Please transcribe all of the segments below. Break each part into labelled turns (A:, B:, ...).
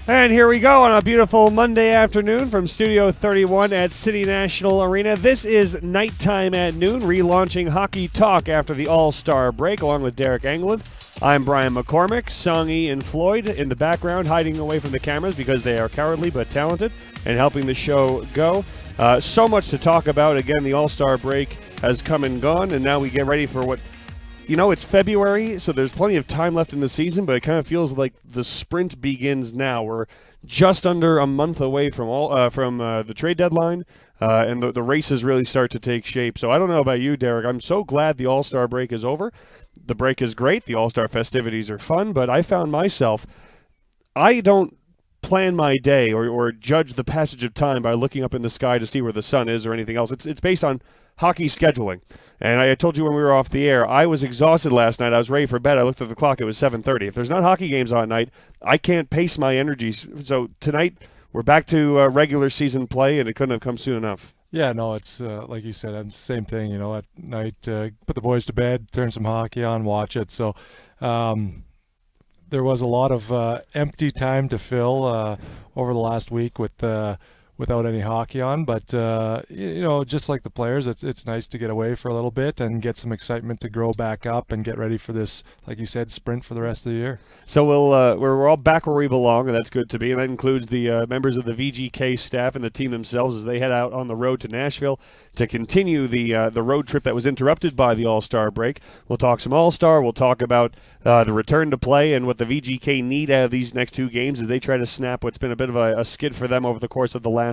A: And here we go on a beautiful Monday afternoon from Studio 31 at City National Arena. This is Nighttime at Noon, relaunching Hockey Talk after the All-Star break, along with Deryk Engelland. I'm Brian McCormack. Songy and Floyd in the background, hiding away from the cameras because they are cowardly but talented and helping the show go. So much to talk about. Again, the All-Star break has come and gone, and now we get ready for what... You know, it's February, so there's plenty of time left in the season, but it kind of feels like the sprint begins now. We're just under a month away from the trade deadline, and the races really start to take shape. So I don't know about you, Deryk. I'm so glad the All-Star break is over. The break is great. The All-Star festivities are fun, but I found myself, I don't plan my day or judge the passage of time by looking up in the sky to see where the sun is or anything else. It's based on hockey scheduling. And I told you when we were off the air, I was exhausted last night. I was ready for bed. I looked at the clock. It was 7:30. If there's not hockey games on at night, I can't pace my energies. So tonight, we're back to regular season play, and it couldn't have come soon enough.
B: Yeah, no, it's like you said, it's the same thing. You know, at night, put the boys to bed, turn some hockey on, watch it. So there was a lot of empty time to fill over the last week without any hockey on, but you know, just like the players, it's nice to get away for a little bit and get some excitement to grow back up and get ready for this, like you said, sprint for the rest of the year.
A: So we're all back where we belong, and that's good to be. And that includes the members of the VGK staff and the team themselves as they head out on the road to Nashville to continue the road trip that was interrupted by the All-Star break. We'll talk some All-Star. We'll talk about the return to play and what the VGK need out of these next two games as they try to snap what's been a bit of a skid for them over the course of the last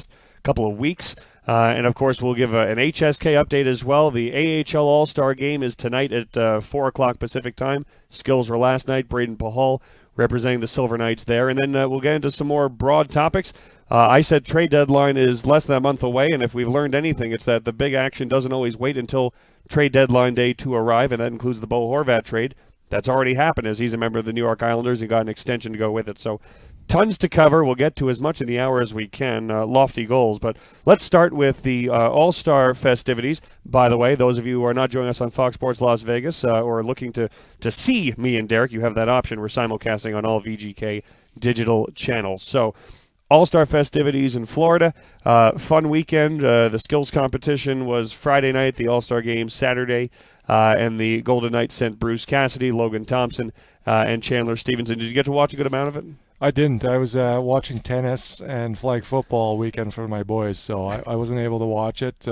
A: couple of weeks. And, of course, we'll give an HSK update as well. The AHL All-Star game is tonight at 4 o'clock Pacific time. Skills were last night. Braden Pahal representing the Silver Knights there. And then we'll get into some more broad topics. I said trade deadline is less than a month away, and if we've learned anything, it's that the big action doesn't always wait until trade deadline day to arrive, and that includes the Bo Horvat trade. That's already happened as he's a member of the New York Islanders and got an extension to go with it. So tons to cover. We'll get to as much in the hour as we can. Lofty goals. But let's start with the All-Star festivities. By the way, those of you who are not joining us on Fox Sports Las Vegas or are looking to see me and Deryk, you have that option. We're simulcasting on all VGK digital channels. So All-Star festivities in Florida. Fun weekend. The skills competition was Friday night, the All-Star game Saturday, and the Golden Knights sent Bruce Cassidy, Logan Thompson, and Chandler Stevenson. Did you get to watch a good amount of it?
B: I didn't. I was watching tennis and flag football all weekend for my boys, so I wasn't able to watch it,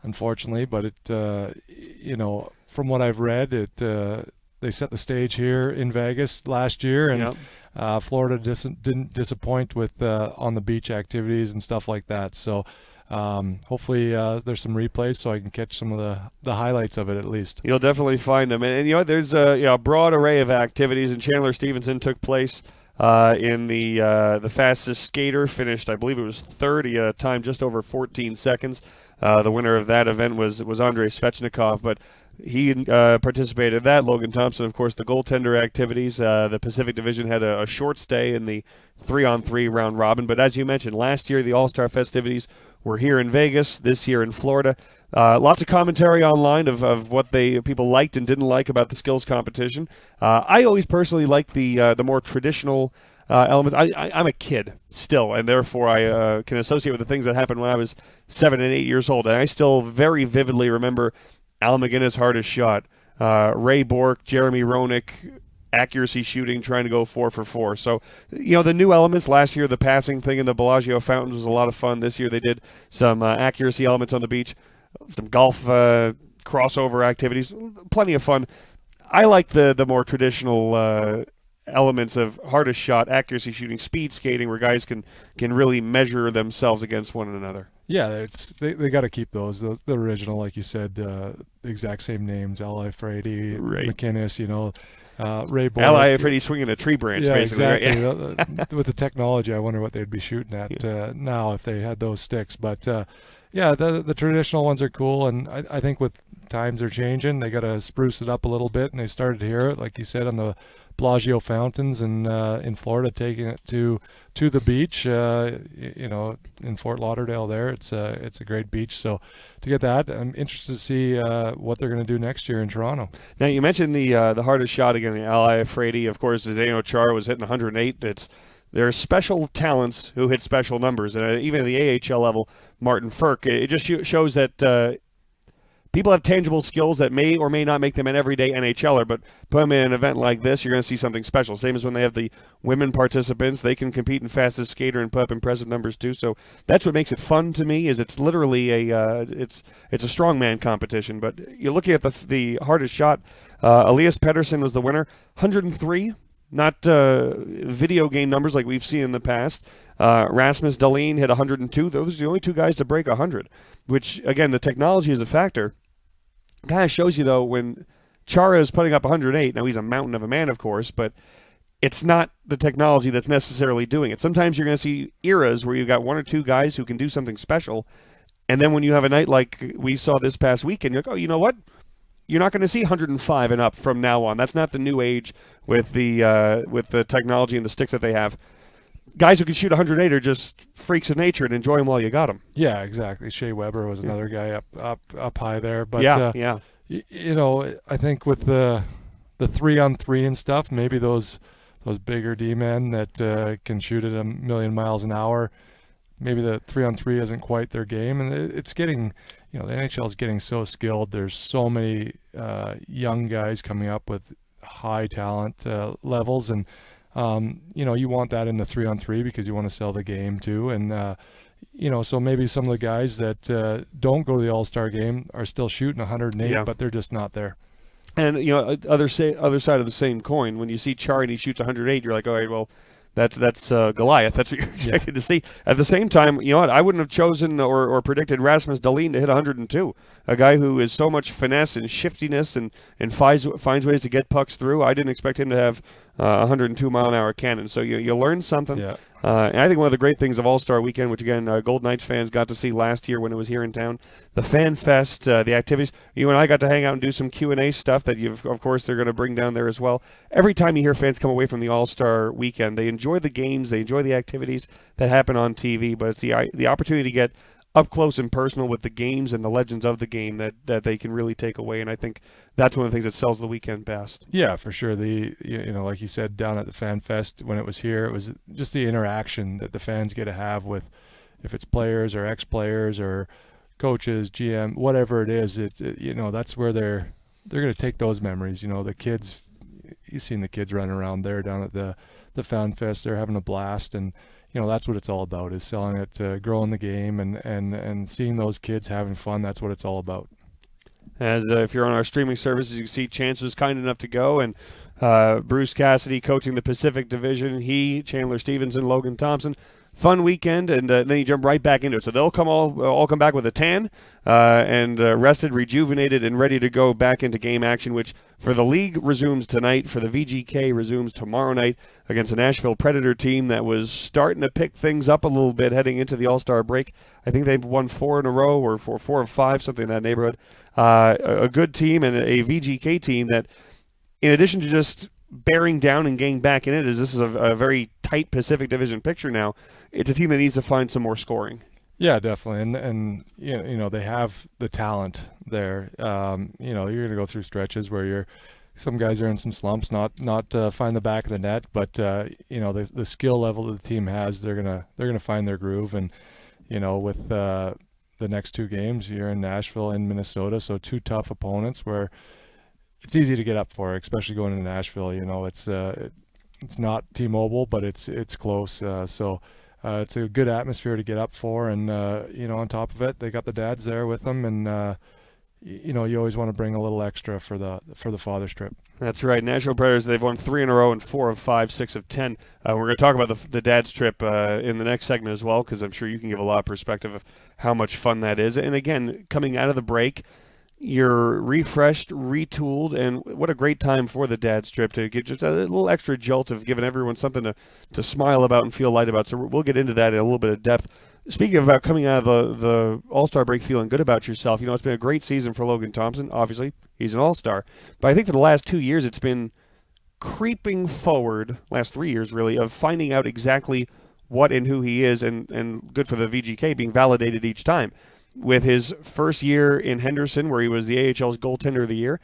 B: unfortunately. But it, you know, from what I've read, they set the stage here in Vegas last year, and Florida didn't disappoint with on the beach activities and stuff like that. So hopefully there's some replays so I can catch some of the highlights of it at least. You'll
A: definitely find them. And you know, there's a broad array of activities, and Chandler Stevenson took place in the fastest skater, finished, I believe it was third. He had a time just over 14 seconds. The winner of that event was Andrei Svechnikov, but he participated in that. Logan Thompson, of course, the goaltender activities. The Pacific Division had a short stay in the 3-on-3 round robin. But as you mentioned, last year the All-Star festivities were here in Vegas, this year in Florida. Lots of commentary online of what people liked and didn't like about the skills competition. I always personally like the more traditional elements. I'm a kid still, and therefore I can associate with the things that happened when I was 7 and 8 years old. And I still very vividly remember Al McGinnis' hardest shot, Ray Bourque, Jeremy Roenick, accuracy shooting, trying to go 4 for 4. So, you know, the new elements last year, the passing thing in the Bellagio fountains was a lot of fun. This year they did some accuracy elements on the beach, some golf crossover activities, plenty of fun. I like the more traditional elements of hardest shot, accuracy shooting, speed skating, where guys can really measure themselves against one another.
B: Yeah, they got to keep those the original, like you said, the exact same names, L.I. Frady, McInnes, you know, Ray Bourque.
A: L.I. Frady swinging a tree branch, basically.
B: Exactly.
A: Right? Yeah.
B: With the technology, I wonder what they'd be shooting at now if they had those sticks. But, yeah, the traditional ones are cool, and I think with times are changing, they got to spruce it up a little bit, and they started to hear it, like you said, on the Bellagio fountains and in Florida, taking it to the beach. You know, in Fort Lauderdale, there it's a great beach. So to get that, I'm interested to see what they're going to do next year in Toronto.
A: Now you mentioned the hardest shot again, L.I. Frady. Of course, Zdeno Chara was hitting 108. It's there are special talents who hit special numbers. And even at the AHL level, Martin Ferk, it just shows that people have tangible skills that may or may not make them an everyday NHLer, but put them in an event like this, you're going to see something special. Same as when they have the women participants. They can compete in fastest skater and put up impressive numbers too. So that's what makes it fun to me, is it's literally it's a strongman competition. But you're looking at the hardest shot. Elias Pettersson was the winner, 103. Not video game numbers like we've seen in the past. Rasmus Dahlin hit 102. Those are the only two guys to break 100, which, again, the technology is a factor. Kind of shows you, though, when Chara is putting up 108. Now, he's a mountain of a man, of course, but it's not the technology that's necessarily doing it. Sometimes you're going to see eras where you've got one or two guys who can do something special, and then when you have a night like we saw this past weekend, you're like, oh, you know what? You're not going to see 105 and up from now on. That's not the new age with the technology and the sticks that they have. Guys who can shoot 108 are just freaks of nature, and enjoy them while you got them.
B: Yeah, exactly. Shea Weber was another guy up high there. But
A: yeah.
B: You know, I think with the 3-on-3 and stuff, maybe those bigger D-men that can shoot at 1,000,000 miles an hour, maybe the 3-on-3 isn't quite their game, and it's getting. You know, the NHL is getting so skilled. There's so many young guys coming up with high talent levels, and you know, you want that in the 3-on-3 because you want to sell the game too. And you know, so maybe some of the guys that don't go to the All-Star game are still shooting 108, but they're just not there.
A: And you know, other side of the same coin, when you see Chara and he shoots 108, you're like, all right, well, that's Goliath. That's what you're expected to see. At the same time, you know what? I wouldn't have chosen or predicted Rasmus Dahlin to hit 102. A guy who is so much finesse and shiftiness and finds ways to get pucks through. I didn't expect him to have 102-mile-an-hour cannon. So you learn something.
B: Yeah.
A: And I think one of the great things of All-Star Weekend, which again, Golden Knights fans got to see last year when it was here in town, the Fan Fest, the activities. You and I got to hang out and do some Q&A stuff that of course they're going to bring down there as well. Every time you hear fans come away from the All-Star Weekend, they enjoy the games, they enjoy the activities that happen on TV, but it's the opportunity to get up close and personal with the games and the legends of the game that they can really take away, and I think that's one of the things that sells the weekend best.
B: Yeah, for sure. You know, like you said, down at the Fan Fest when it was here, it was just the interaction that the fans get to have with, if it's players or ex-players or coaches, GM, whatever it is. You know, that's where they're going to take those memories. You know, the kids, you've seen the kids running around there down at the Fan Fest. They're having a blast, and you know, that's what it's all about, is selling it, growing the game, and seeing those kids having fun. That's what it's all about.
A: As if you're on our streaming services, you can see Chance was kind enough to go, and Bruce Cassidy coaching the Pacific Division. He, Chandler Stevenson, Logan Thompson. Fun weekend, and then you jump right back into it. So they'll all come back with a tan and rested, rejuvenated, and ready to go back into game action, which for the league resumes tonight. For the VGK resumes tomorrow night against a Nashville Predator team that was starting to pick things up a little bit heading into the All-Star break. I think they've won 4 in a row, or 4 or 5, something in that neighborhood. A good team, and a VGK team that, in addition to just bearing down and getting back in it, as this is a very tight Pacific Division picture now, it's a team that needs to find some more scoring. Yeah,
B: definitely, and you know they have the talent there. You know, you're going to go through stretches where some guys are in some slumps, not find the back of the net, but you know, the skill level that the team has, they're gonna find their groove. And you know, with the next 2 games, you're in Nashville and Minnesota, so 2 tough opponents where it's easy to get up for, especially going into Nashville. You know, it's not T-Mobile, but it's close. So it's a good atmosphere to get up for, and you know, on top of it, they got the dads there with them, and you know, you always want to bring a little extra for the father's trip.
A: That's right. Nashville Predators, they've won 3 in a row and 4 of 5, 6 of 10. We're going to talk about the dad's trip in the next segment as well, because I'm sure you can give a lot of perspective of how much fun that is. And again, coming out of the break, you're refreshed, retooled, and what a great time for the dad's trip to get just a little extra jolt of giving everyone something to smile about and feel light about. So we'll get into that in a little bit of depth. Speaking about coming out of the All-Star break feeling good about yourself, you know, it's been a great season for Logan Thompson. Obviously, he's an All-Star. But I think for the last 2 years, it's been creeping forward, last 3 years really, of finding out exactly what and who he is, and good for the VGK being validated each time. With his first year in Henderson, where he was the AHL's goaltender of the year,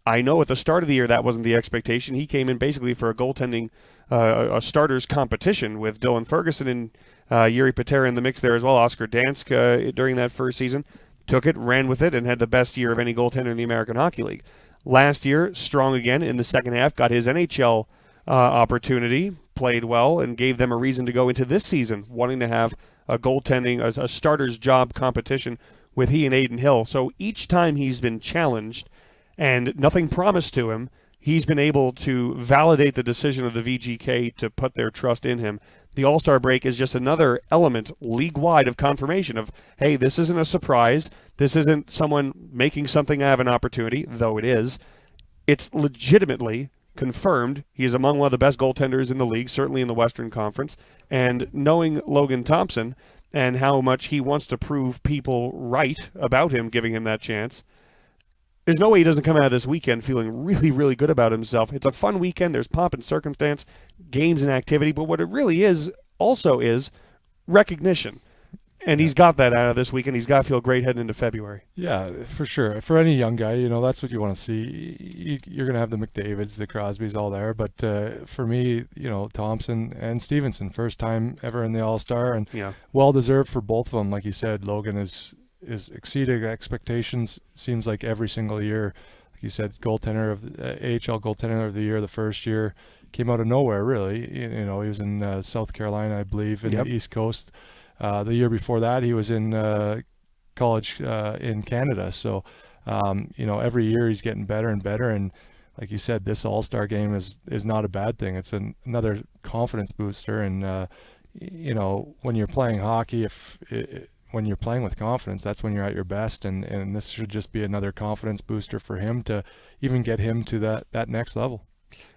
A: I know at the start of the year that wasn't the expectation. He came in basically for a goaltending a starters competition with Dylan Ferguson and Yuri Patera in the mix there as well. Oscar Dansk during that first season took it, ran with it, and had the best year of any goaltender in the American Hockey League. Last year, strong again in the second half, got his NHL opportunity, played well, and gave them a reason to go into this season wanting to have a goaltending, a starter's job competition with he and Aiden Hill. So each time he's been challenged and nothing promised to him, he's been able to validate the decision of the VGK to put their trust in him. The All-Star break is just another element league-wide of confirmation of, hey, this isn't a surprise. This isn't someone making something out of an opportunity, though it is. It's legitimately confirmed he is among one of the best goaltenders in the league, certainly in the Western Conference. And knowing Logan Thompson and how much he wants to prove people right about him, giving him that chance, there's no way he doesn't come out of this weekend feeling really, really good about himself. It's a fun weekend. There's pomp and circumstance, games and activity, but what it really is also is recognition. And he's got that out of this weekend. He's got to feel great heading into February.
B: Yeah, for sure. For any young guy, that's what you want to see. You're going to have the McDavids, the Crosbys, all there. But for me, Thompson and Stevenson, first time ever in the All-Star, and well-deserved for both of them. Like you said, Logan is exceeding expectations, seems like every single year. Like you said, goaltender of AHL goaltender of the year the first year, came out of nowhere, really. He was in South Carolina, I believe, in the East Coast. The year before that, he was in college in Canada. So, every year he's getting better and better. And like you said, this All-Star game is not a bad thing. It's another confidence booster. And, when you're playing hockey, when you're playing with confidence, that's when you're at your best. And this should just be another confidence booster for him to even get him to that next level.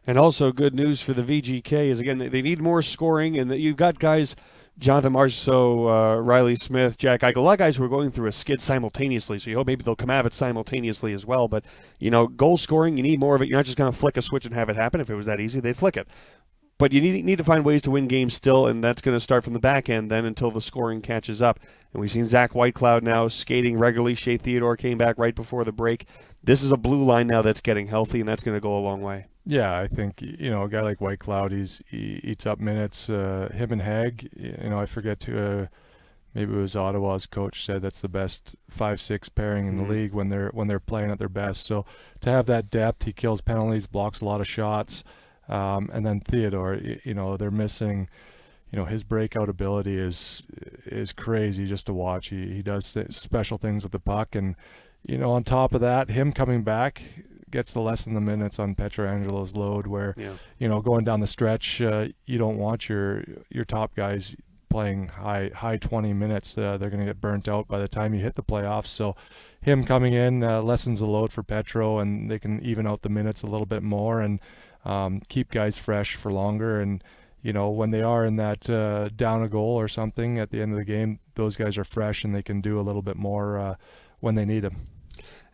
A: And also good news for the VGK is, again, they need more scoring. And you've got guys, Jonathan Marchessault, Riley Smith, Jack Eichel, a lot of guys who are going through a skid simultaneously. So you hope maybe they'll come out of it simultaneously as well. But, goal scoring, you need more of it. You're not just going to flick a switch and have it happen. If it was that easy, they'd flick it. But you need to find ways to win games still, and that's going to start from the back end then until the scoring catches up. And we've seen Zach Whitecloud now skating regularly. Shea Theodore came back right before the break. This is a blue line now that's getting healthy, and that's going to go a long way.
B: Yeah, I think, a guy like Whitecloud, he eats up minutes. Him and Haig, I forget to maybe it was Ottawa's coach said that's the best 5-6 pairing in the league when they're playing at their best. So to have that depth, he kills penalties, blocks a lot of shots. And then Theodore, they're missing, his breakout ability is crazy just to watch. He does special things with the puck. And, on top of that, him coming back gets to lessen the minutes on Pietrangelo's load where, going down the stretch, you don't want your top guys playing high 20 minutes. They're going to get burnt out by the time you hit the playoffs. So him coming in lessens the load for Petro, and they can even out the minutes a little bit more and keep guys fresh for longer. And, when they are in that down a goal or something at the end of the game, those guys are fresh and they can do a little bit more when they need them.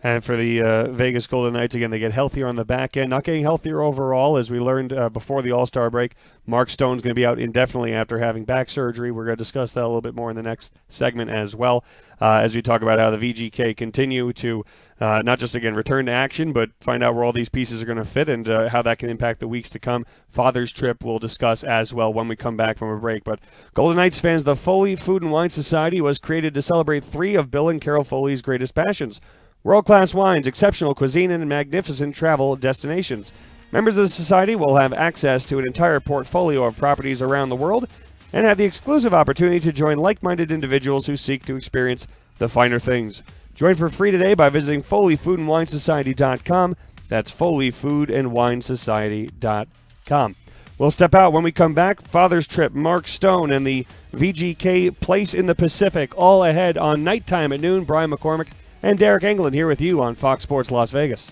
A: And for the Vegas Golden Knights, again, they get healthier on the back end. Not getting healthier overall, as we learned before the All-Star break. Mark Stone's going to be out indefinitely after having back surgery. We're going to discuss that a little bit more in the next segment as well, as we talk about how the VGK continue to not just, again, return to action, but find out where all these pieces are going to fit and how that can impact the weeks to come. Father's Trip we'll discuss as well when we come back from a break. But Golden Knights fans, the Foley Food and Wine Society was created to celebrate 3 of Bill and Carol Foley's greatest passions: world-class wines, exceptional cuisine, and magnificent travel destinations. Members of the Society will have access to an entire portfolio of properties around the world and have the exclusive opportunity to join like-minded individuals who seek to experience the finer things. Join for free today by visiting FoleyFoodAndWineSociety.com. That's FoleyFoodAndWineSociety.com. We'll step out when we come back. Father's Trip, Mark Stone, and the VGK Place in the Pacific, all ahead on Nighttime at noon. Brian McCormack and Deryk Engelland here with you on Fox Sports Las Vegas.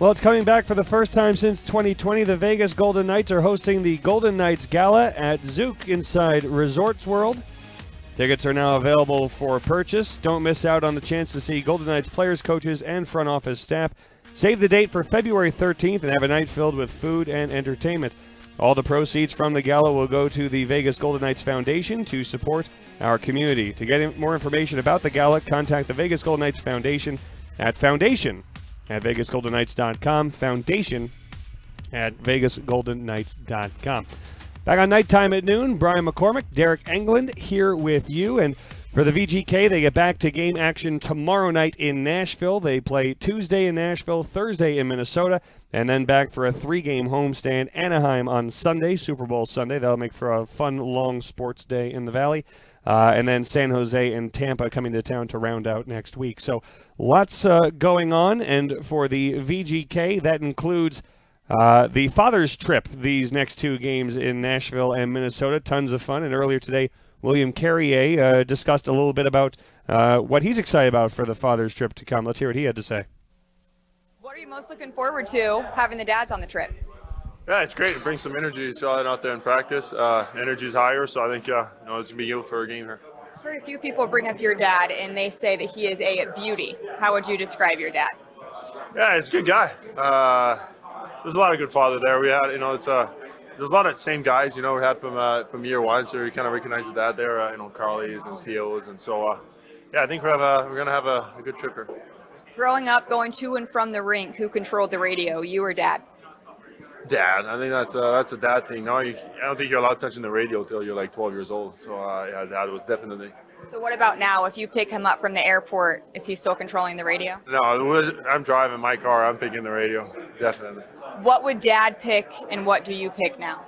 A: Well, it's coming back for the first time since 2020. The Vegas Golden Knights are hosting the Golden Knights Gala at Zouk inside Resorts World. Tickets are now available for purchase. Don't miss out on the chance to see Golden Knights players, coaches, and front office staff. Save the date for February 13th and have a night filled with food and entertainment. All the proceeds from the gala will go to the Vegas Golden Knights Foundation to support our community. To get more information about the gala, contact the Vegas Golden Knights Foundation at foundation@vegasgoldenknights.com, foundation@vegasgoldenknights.com. Back on Nighttime at noon, Brian McCormack, Deryk Engelland here with you. And for the VGK, they get back to game action tomorrow night in Nashville. They play Tuesday in Nashville, Thursday in Minnesota, and then back for a 3-game homestand. Anaheim on Sunday, Super Bowl Sunday. That'll make for a fun, long sports day in the Valley. And then San Jose and Tampa coming to town to round out next week. So lots going on. And for the VGK, that includes the Father's Trip these next 2 games in Nashville and Minnesota. Tons of fun. And earlier today, William Carrier discussed a little bit about what he's excited about for the Father's Trip to come. Let's hear what he had to say.
C: What are you most looking forward to having the dads on the trip?
D: Yeah, it's great. It brings some energy. So out there in practice, energy's higher. So I think it's going to be good for a game here.
C: I've heard a few people bring up your dad, and they say that he is a beauty. How would you describe your dad?
D: Yeah, he's a good guy. There's a lot of good father there. We had, there's a lot of same guys, we had from year one. So we kind of recognize the dad there, Carly's and Teo's, and so I think we're gonna have a good trip here.
C: Growing up, going to and from the rink, who controlled the radio, you or dad?
D: Dad. I think that's a dad thing. No, I don't think you're allowed touching the radio till you're like 12 years old. So dad was definitely.
C: So what about now? If you pick him up from the airport, is he still controlling the radio?
D: No, I'm driving my car. I'm picking the radio, definitely.
C: What would dad pick, and what do you pick now?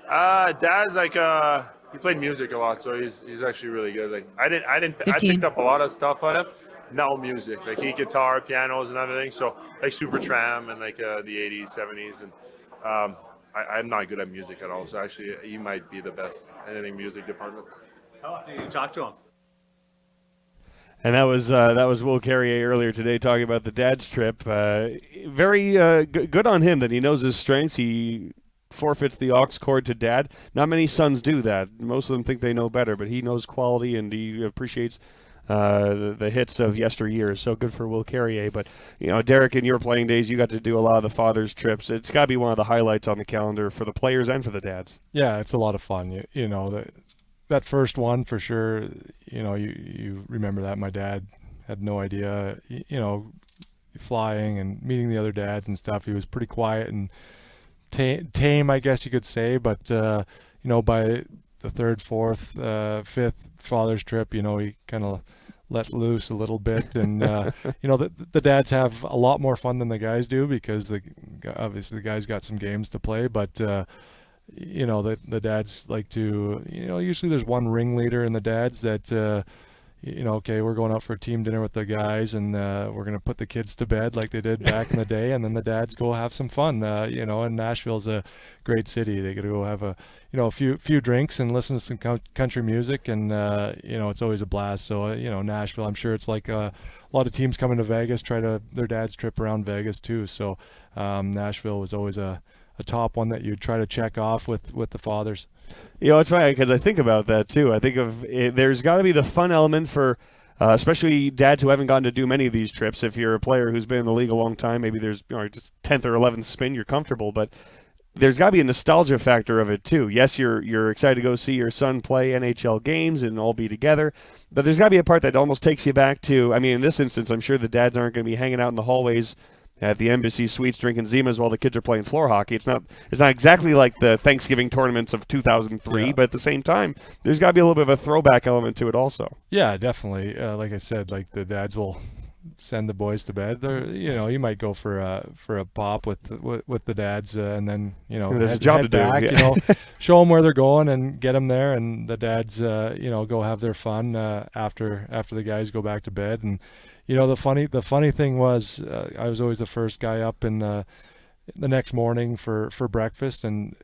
D: Dad's like he played music a lot, so he's actually really good. Like I picked up a lot of stuff on him. No music, like guitar, pianos, and everything. So like Supertramp and like the 80s, 70s, and I'm not good at music at all. So actually, he might be the best in any music department.
E: How often do you talk to him?
A: And that was Will Carrier earlier today talking about the dad's trip. Very good on him that he knows his strengths. He forfeits the aux cord to dad. Not many sons do that. Most of them think they know better, but he knows quality and he appreciates the hits of yesteryear. So good for Will Carrier. But, Deryk, in your playing days, you got to do a lot of the father's trips. It's got to be one of the highlights on the calendar for the players and for the dads.
B: Yeah, it's a lot of fun. That first one for sure, you remember that. My dad had no idea, flying and meeting the other dads and stuff. He was pretty quiet and tame, I guess you could say. But, by the third, fourth, fifth father's trip, he kind of let loose a little bit. And, the dads have a lot more fun than the guys do because obviously the guys got some games to play. But, the dads like to, usually there's one ringleader in the dads that, okay, we're going out for a team dinner with the guys and we're going to put the kids to bed like they did back in the day. And then the dads go have some fun, and Nashville's a great city. They get to go have a few drinks and listen to some country music. And, it's always a blast. So, Nashville, I'm sure it's like a lot of teams coming to Vegas, their dad's trip around Vegas too. So Nashville was always a top one that you'd try to check off with the fathers.
A: It's funny because I think about that too. I think there's got to be the fun element for especially dads who haven't gotten to do many of these trips. If you're a player who's been in the league a long time, maybe there's just 10th or 11th spin, you're comfortable, but there's got to be a nostalgia factor of it too. Yes, you're excited to go see your son play NHL games and all be together, but there's got to be a part that almost takes you back to, in this instance, I'm sure the dads aren't going to be hanging out in the hallways at the Embassy Suites drinking Zimas while the kids are playing floor hockey. It's not exactly like the Thanksgiving tournaments of 2003, but at the same time, there's got to be a little bit of a throwback element to it also.
B: Yeah, definitely. Like I said, like the dads will send the boys to bed. You might go for a pop with the dads, and then
A: there's a job to
B: back,
A: do.
B: show them where they're going and get them there, and the dads go have their fun after the guys go back to bed. And the funny thing was I was always the first guy up in the next morning for breakfast, and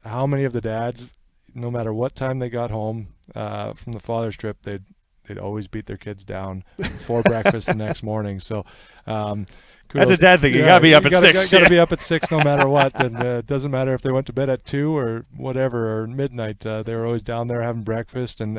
B: how many of the dads, no matter what time they got home from the father's trip, they'd they'd always beat their kids down for breakfast the next morning. So
A: that's a dad thing. You got to be up at 6.
B: Got to be up at 6 no matter what. And it doesn't matter if they went to bed at 2 or whatever, or midnight. They were always down there having breakfast and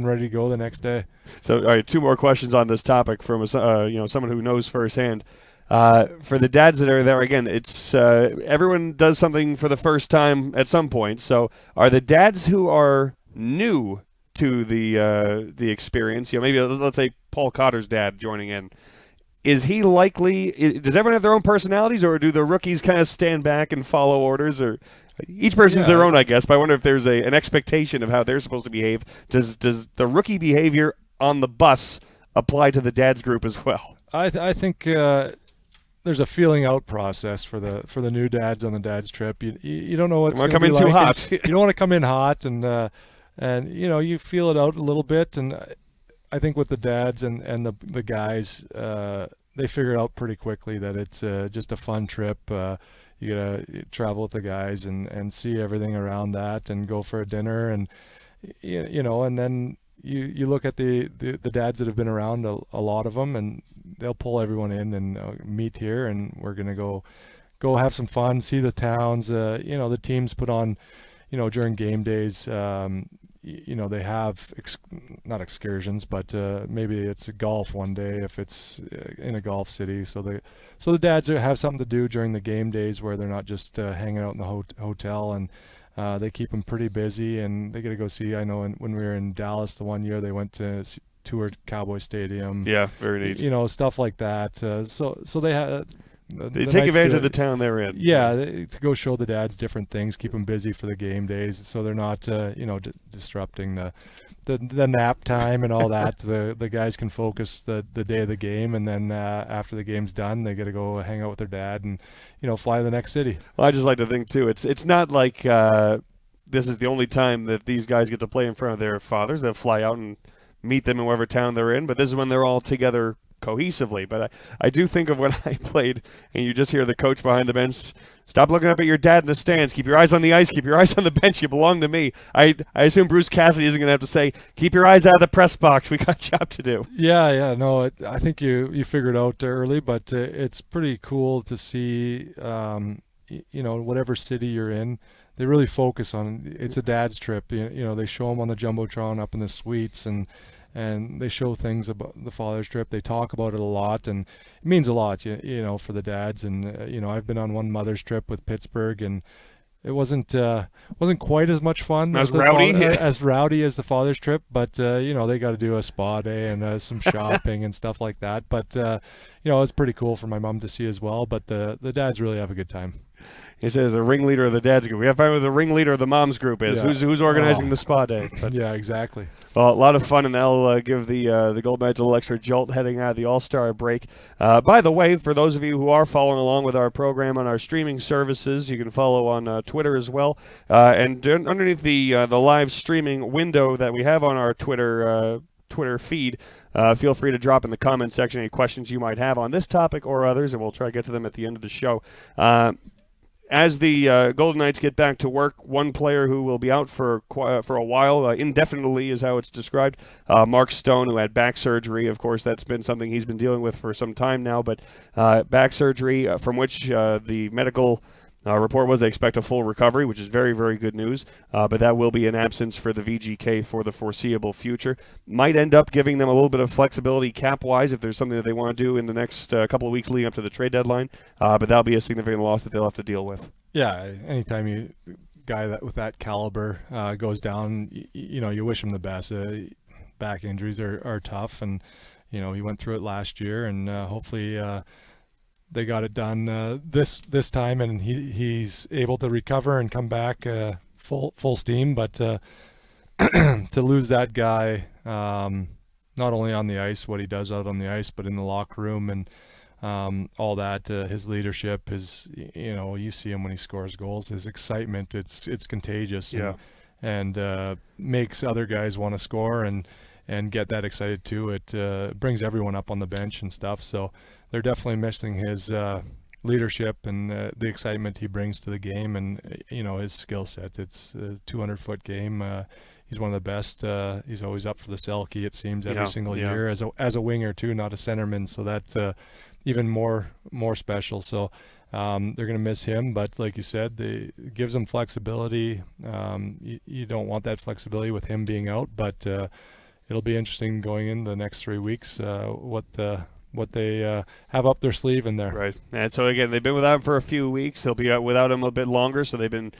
B: ready to go the next day.
A: So, all right, 2 more questions on this topic from someone who knows firsthand. For the dads that are there, again, it's everyone does something for the first time at some point. So, are the dads who are new to the experience, maybe let's say Paul Cotter's dad joining in, is he likely? Does everyone have their own personalities, or do the rookies kind of stand back and follow orders? Or each person's their own, I guess. But I wonder if there's an expectation of how they're supposed to behave. Does the rookie behavior on the bus apply to the dads group as well?
B: I think there's a feeling out process for the new dads on the dads trip. You don't know what's going to be like.
A: You don't want to come in too hot.
B: You don't want to come in hot, and you feel it out a little bit. And I think with the dads and the guys, they figure it out pretty quickly that it's just a fun trip. You gotta travel with the guys and see everything around that, and go for a dinner, and and then you look at the dads that have been around, a lot of them, and they'll pull everyone in and meet here, and we're gonna go have some fun, see the towns. The teams put on, during game days. They have not excursions, but maybe it's golf one day if it's in a golf city. So the dads have something to do during the game days where they're not just hanging out in the hotel, and they keep them pretty busy. And they get to go see. I know when we were in Dallas the one year, they went to tour Cowboy Stadium.
A: Yeah, very neat.
B: Stuff like that. So they have.
A: They take advantage of the town they're in.
B: Yeah, to go show the dads different things, keep them busy for the game days, so they're not, disrupting the nap time and all that. The guys can focus the day of the game, and then after the game's done, they get to go hang out with their dad and fly to the next city.
A: Well, I just like to think too. It's not like this is the only time that these guys get to play in front of their fathers. They'll fly out and meet them in whatever town they're in, but this is when they're all together cohesively. But I do think of when I played, and you just hear the coach behind the bench, stop looking up at your dad in the stands, keep your eyes on the ice, keep your eyes on the bench, you belong to me. I assume Bruce Cassidy isn't going to have to say, keep your eyes out of the press box, we got a job to do.
B: No, I think you figured out early, but it's pretty cool to see, whatever city you're in, they really focus on, it's a dad's trip. They show them on the Jumbotron up in the suites, and they show things about the father's trip. They talk about it a lot, and it means a lot, for the dads. And I've been on one mother's trip with Pittsburgh, and it wasn't quite as much fun
A: as rowdy
B: as the father's trip, but they got to do a spa day and some shopping and stuff like that. But it's pretty cool for my mom to see as well. But the dads really have a good time.
A: He says the ringleader of the dad's group. We have to find out who the ringleader of the mom's group is.
B: Yeah.
A: Who's organizing the spa day? But,
B: yeah, exactly.
A: Well, a lot of fun, and that'll give the Golden Knights a little extra jolt heading out of the All-Star break. By the way, for those of you who are following along with our program on our streaming services, you can follow on Twitter as well. And underneath the live streaming window that we have on our Twitter feed, feel free to drop in the comment section any questions you might have on this topic or others, and we'll try to get to them at the end of the show. As the Golden Knights get back to work, one player who will be out for a while, indefinitely is how it's described, Mark Stone, who had back surgery. Of course, that's been something he's been dealing with for some time now, but back surgery from which the medical report was they expect a full recovery, which is very, very good news, but that will be an absence for the VGK for the foreseeable future. Might end up giving them a little bit of flexibility cap-wise if there's something that they want to do in the next couple of weeks leading up to the trade deadline, but that'll be a significant loss that they'll have to deal with.
B: Yeah, anytime guy with that caliber goes down, you wish him the best. Back injuries are tough, and he went through it last year, and hopefully they got it done this time, and he's able to recover and come back full steam. But to lose that guy, not only on the ice, what he does out on the ice, but in the locker room and all that, his leadership, you see him when he scores goals, his excitement, it's contagious.
A: Yeah.
B: And makes other guys want to score and get that excited too. It brings everyone up on the bench and stuff. So they're definitely missing his leadership and the excitement he brings to the game, and his skill set. It's a 200-foot game. he's one of the best. He's always up for the Selke, it seems, every single
A: yeah.
B: year as a winger too, not a centerman. So that's even more special. So they're going to miss him, but like you said, it gives them flexibility. You don't want that flexibility with him being out, but it'll be interesting going in the next 3 weeks what they have up their sleeve in there.
A: Right. And so, again, they've been without him for a few weeks. They'll be without him a bit longer, so they've been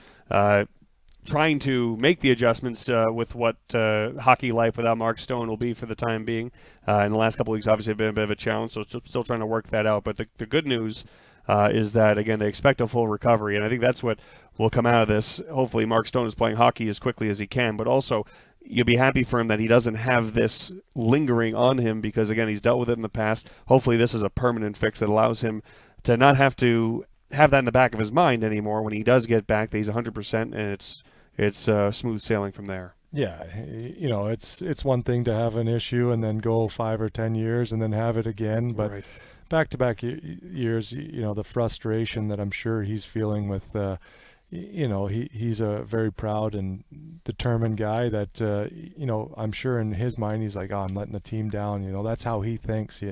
A: trying to make the adjustments with what hockey life without Mark Stone will be for the time being. In the last couple of weeks, obviously, have been a bit of a challenge, so still trying to work that out. But the good news is that, again, they expect a full recovery, and I think that's what will come out of this. Hopefully, Mark Stone is playing hockey as quickly as he can, but also you'll be happy for him that he doesn't have this lingering on him because, again, he's dealt with it in the past. Hopefully this is a permanent fix that allows him to not have to have that in the back of his mind anymore when he does get back, that he's 100%, and it's smooth sailing from there.
B: Yeah, it's one thing to have an issue and then go 5 or 10 years and then have it again, but
A: right.
B: Back-to-back years, the frustration that I'm sure he's feeling with he's a very proud and determined guy that, I'm sure in his mind he's like, I'm letting the team down. That's how he thinks,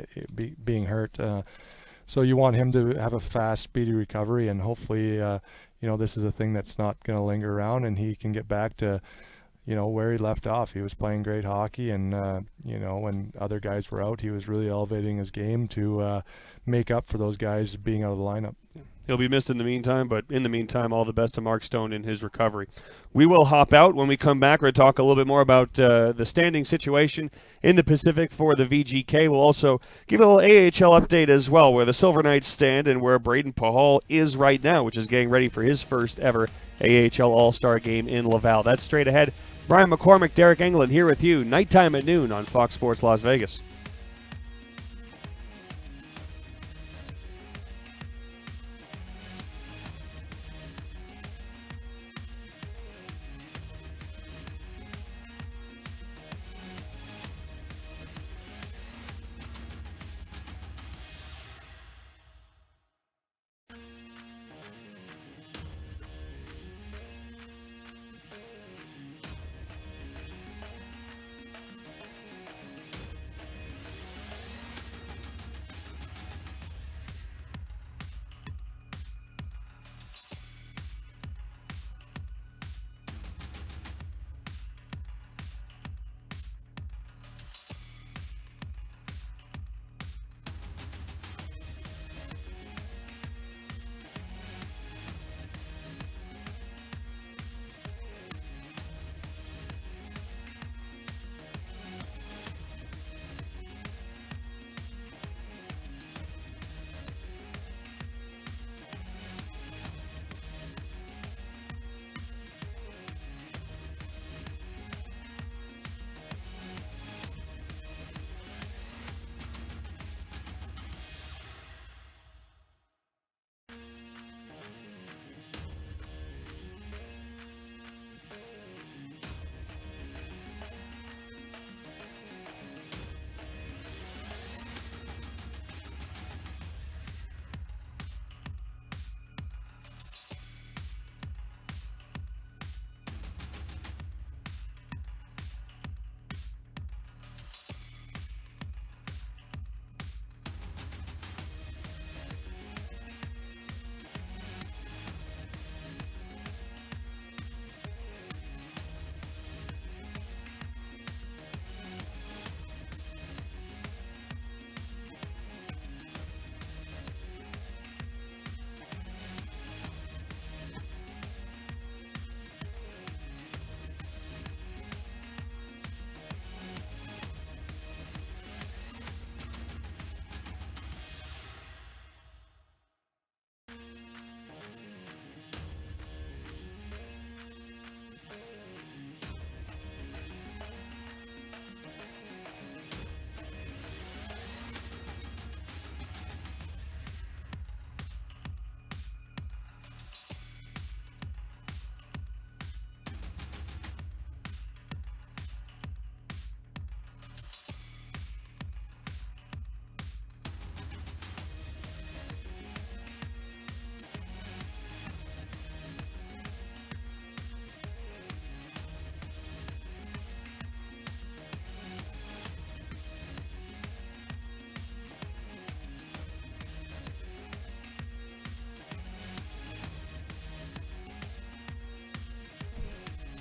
B: being hurt. So you want him to have a fast, speedy recovery, and hopefully, this is a thing that's not going to linger around and he can get back to, where he left off. He was playing great hockey, and, when other guys were out, he was really elevating his game to make up for those guys being out of the lineup.
A: He'll be missed in the meantime, but in the meantime, all the best to Mark Stone in his recovery. We will hop out. When we come back, we're going to talk a little bit more about the standing situation in the Pacific for the VGK. We'll also give a little AHL update as well, where the Silver Knights stand and where Braden Pahal is right now, which is getting ready for his first ever AHL All-Star game in Laval. That's straight ahead. Brian McCormack, Deryk Engelland here with you, nighttime at noon on Fox Sports Las Vegas.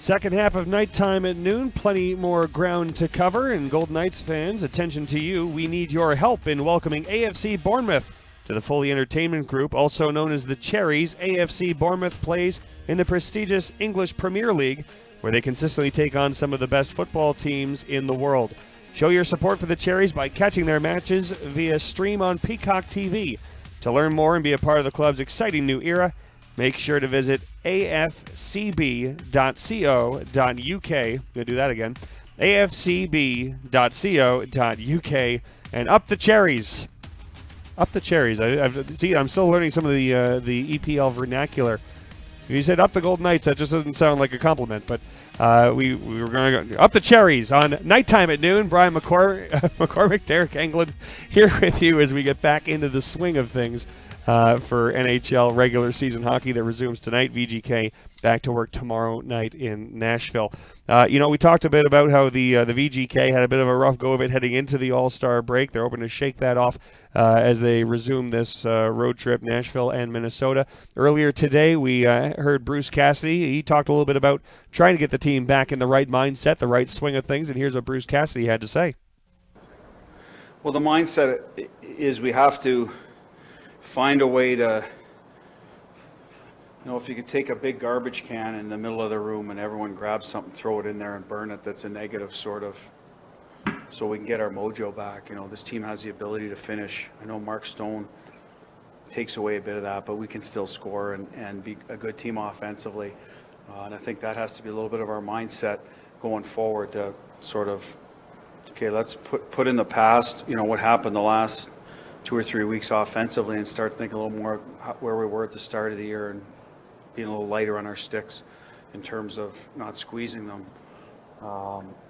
A: Second half of Nighttime at Noon, plenty more ground to cover. And Golden Knights fans, attention to you. We need your help in welcoming AFC Bournemouth to the Foley Entertainment Group, also known as the Cherries. AFC Bournemouth plays in the prestigious English Premier League, where they consistently take on some of the best football teams in the world. Show your support for the Cherries by catching their matches via stream on Peacock TV. To learn more and be a part of the club's exciting new era, make sure to visit afcb.co.uk. I'm going to do that again. afcb.co.uk. And up the Cherries. Up the Cherries. I'm still learning some of the EPL vernacular. You said up the Golden Knights. That just doesn't sound like a compliment, but we were going to go up the Cherries on Nighttime at Noon. Brian McCormack, Deryk Engelland here with you as we get back into the swing of things for NHL regular season hockey that resumes tonight. VGK back to work tomorrow night in Nashville. We talked a bit about how the VGK had a bit of a rough go of it heading into the All-Star break. They're hoping to shake that off as they resume this road trip, Nashville and Minnesota. Earlier today, we heard Bruce Cassidy. He talked a little bit about trying to get the team back in the right mindset, the right swing of things, and here's what Bruce Cassidy had to say.
F: Well, the mindset is we have to find a way to, if you could take a big garbage can in the middle of the room and everyone grab something, throw it in there and burn it, that's a negative sort of, so we can get our mojo back. This team has the ability to finish. I know Mark Stone takes away a bit of that, but we can still score and be a good team offensively. And I think that has to be a little bit of our mindset going forward to sort of, okay, let's put in the past, what happened the last 2 or 3 weeks offensively and start thinking a little more where we were at the start of the year and being a little lighter on our sticks in terms of not squeezing them.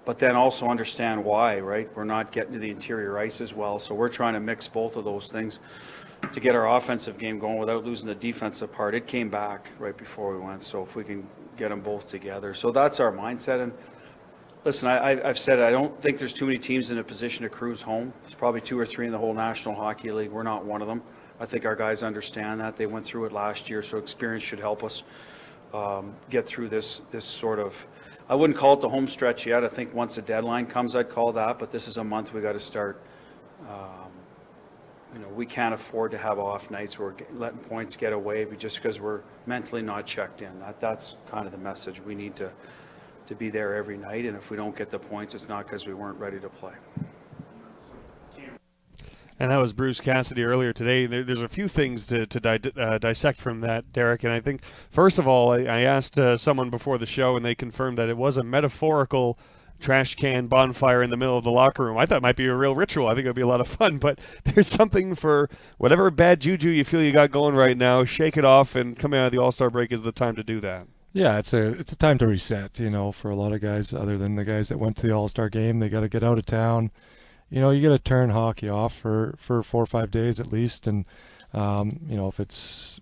F: But then also understand why, right? We're not getting to the interior ice as well. So we're trying to mix both of those things to get our offensive game going without losing the defensive part. It came back right before we went. So if we can get them both together. So that's our mindset. And listen, I've said it, I don't think there's too many teams in a position to cruise home. There's probably 2 or 3 in the whole National Hockey League. We're not one of them. I think our guys understand that. They went through it last year, so experience should help us get through this sort of, I wouldn't call it the home stretch yet. I think once the deadline comes, I'd call that, but this is a month we got to start. We can't afford to have off nights where we're letting points get away just because we're mentally not checked in. That's kind of the message. We need to be there every night, and if we don't get the points, it's not because we weren't ready to play.
A: And that was Bruce Cassidy earlier today. There's a few things to dissect from that, Deryk. And I think, first of all, I asked someone before the show, and they confirmed that it was a metaphorical trash can bonfire in the middle of the locker room. I thought it might be a real ritual. I think it would be a lot of fun. But there's something for whatever bad juju you feel you got going right now, shake it off, and coming out of the All-Star break is the time to do that.
B: Yeah, it's a time to reset, for a lot of guys other than the guys that went to the All-Star game. They got to get out of town. You got to turn hockey off for 4 or 5 days at least. And, if it's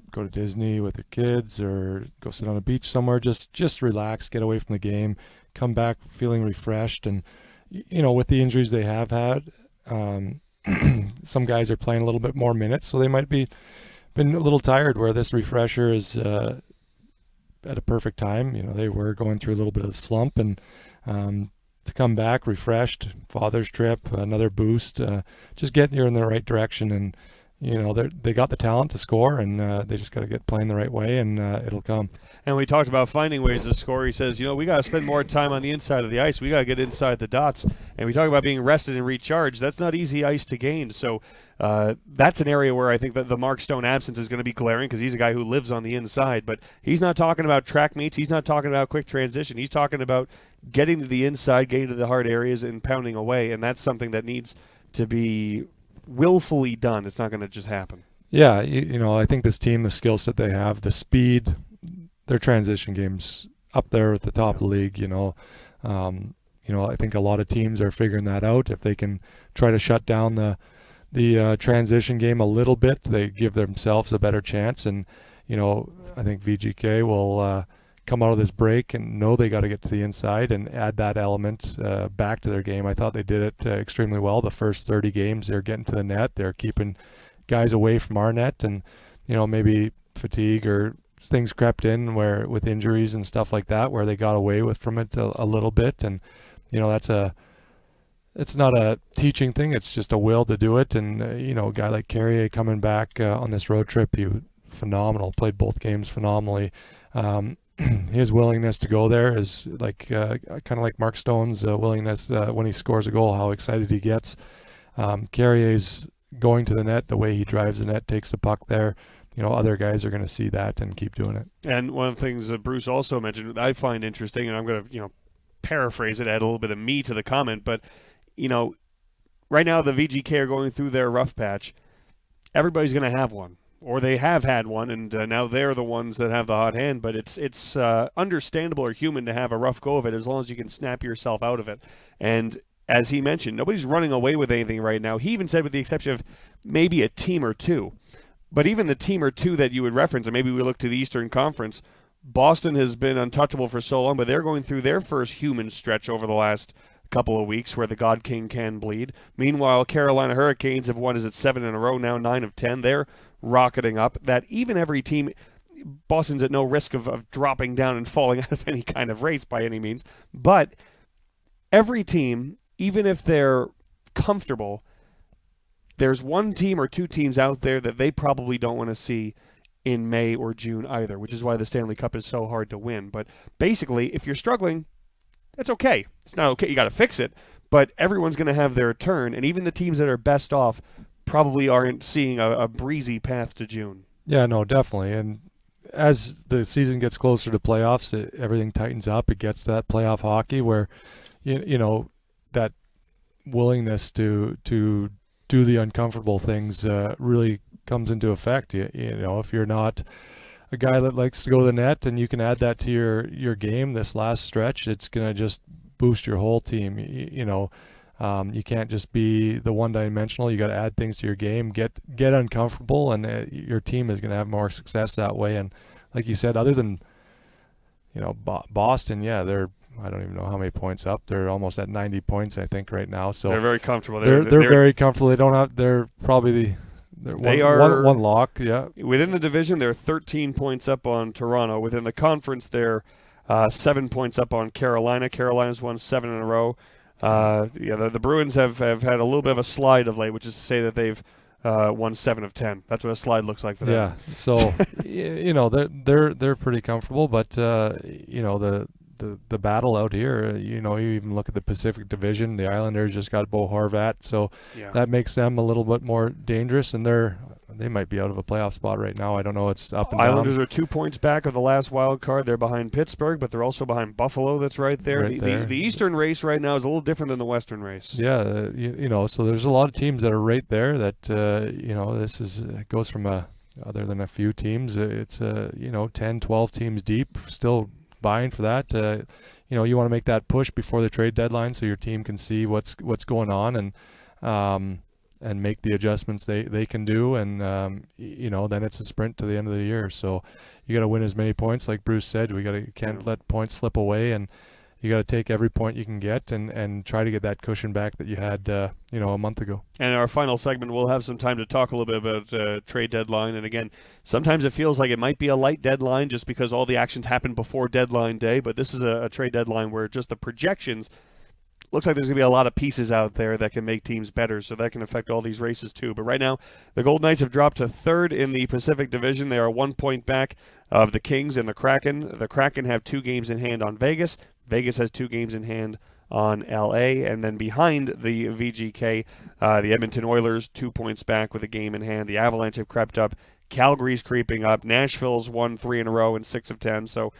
B: go to Disney with the kids or go sit on a beach somewhere, just relax, get away from the game, come back feeling refreshed. And, with the injuries they have had, some guys are playing a little bit more minutes, so they might been a little tired, where this refresher is at a perfect time. They were going through a little bit of slump, and to come back refreshed, father's trip, another boost, just getting you in the right direction. And they got the talent to score, and they just got to get playing the right way, and it'll come.
A: And we talked about finding ways to score. He says, we got to spend more time on the inside of the ice. We got to get inside the dots. And we talk about being rested and recharged. That's not easy ice to gain. So that's an area where I think that the Mark Stone absence is going to be glaring, because he's a guy who lives on the inside. But he's not talking about track meets. He's not talking about quick transition. He's talking about getting to the inside, getting to the hard areas, and pounding away. And that's something that needs to be willfully done. It's not going to just happen.
B: Yeah, I think this team, the skill set they have, the speed, their transition game's up there at the top of the league. I think a lot of teams are figuring that out. If they can try to shut down the transition game a little bit, they give themselves a better chance. And I think VGK will come out of this break and know they got to get to the inside and add that element back to their game. I thought they did it extremely well. The first 30 games, they're getting to the net. They're keeping guys away from our net, and maybe fatigue or things crept in where with injuries and stuff like that, where they got away from it a little bit. And, it's not a teaching thing. It's just a will to do it. And, a guy like Carrier coming back on this road trip, he was phenomenal, played both games phenomenally. His willingness to go there is kind of like Mark Stone's willingness when he scores a goal, how excited he gets. Carrier's going to the net, the way he drives the net, takes the puck there. Other guys are going to see that and keep doing it.
A: And one of the things that Bruce also mentioned that I find interesting, and I'm going to, paraphrase it, add a little bit of me to the comment, but, right now the VGK are going through their rough patch. Everybody's going to have one, or they have had one, and now they're the ones that have the hot hand, but it's understandable or human to have a rough go of it as long as you can snap yourself out of it. And as he mentioned, nobody's running away with anything right now. He even said with the exception of maybe a team or two. But even the team or two that you would reference, and maybe we look to the Eastern Conference, Boston has been untouchable for so long, but they're going through their first human stretch over the last couple of weeks where the God King can bleed. Meanwhile, Carolina Hurricanes have won, 7 in a row now, 9 of 10. They're rocketing up. That even every team, Boston's at no risk of dropping down and falling out of any kind of race by any means. But every team, even if they're comfortable, there's one team or two teams out there that they probably don't want to see in May or June either, which is why the Stanley Cup is so hard to win. But basically, if you're struggling, that's okay. It's not okay. You got to fix it. But everyone's going to have their turn, and even the teams that are best off probably aren't seeing a breezy path to June.
B: Yeah, no, definitely. And as the season gets closer to playoffs, everything tightens up. It gets to that playoff hockey where, that willingness to do the uncomfortable things really comes into effect. If you're not a guy that likes to go to the net and you can add that to your game this last stretch, it's going to just boost your whole team. You can't just be the one-dimensional. You got to add things to your game, get uncomfortable, and your team is going to have more success that way. And like you said, other than Boston, I don't even know how many points up. They're almost at 90 points, I think, right now. So
A: they're very comfortable.
B: They're very comfortable. They're probably one lock. Yeah.
A: Within the division, they're 13 points up on Toronto. Within the conference, they're 7 points up on Carolina. Carolina's won 7 in a row. The Bruins have had a little bit of a slide of late, which is to say that they've won 7 of 10. That's what a slide looks like for them.
B: Yeah. So they're pretty comfortable, but the battle out here, you even look at the Pacific Division, the Islanders just got Bo Horvat, so that makes them a little bit more dangerous, and they might be out of a playoff spot right now. I don't know. It's up and
A: Islanders
B: down.
A: are 2 points back of the last wild card. They're behind Pittsburgh, but they're also behind Buffalo. That's right there. The Eastern race right now is a little different than the Western race.
B: Yeah, so there's a lot of teams that are right there that, this goes from other than a few teams, it's 10, 12 teams deep, still buying for that. You want to make that push before the trade deadline so your team can see what's going on and make the adjustments they can do, and then it's a sprint to the end of the year. So you got to win as many points, like Bruce said. Can't let points slip away, and you got to take every point you can get and try to get that cushion back that you had a month ago.
A: And in our final segment, we'll have some time to talk a little bit about trade deadline. And again, sometimes it feels like it might be a light deadline just because all the actions happen before deadline day. But this is a trade deadline where just the projections looks like there's going to be a lot of pieces out there that can make teams better, so that can affect all these races too. But right now, the Golden Knights have dropped to third in the Pacific Division. They are 1 point back of the Kings and the Kraken. The Kraken have 2 games in hand on Vegas. Vegas has 2 games in hand on LA, and then behind the VGK, the Edmonton Oilers 2 points back with a game in hand. The Avalanche have crept up. Calgary's creeping up. Nashville's won 3 in a row and 6 of 10. So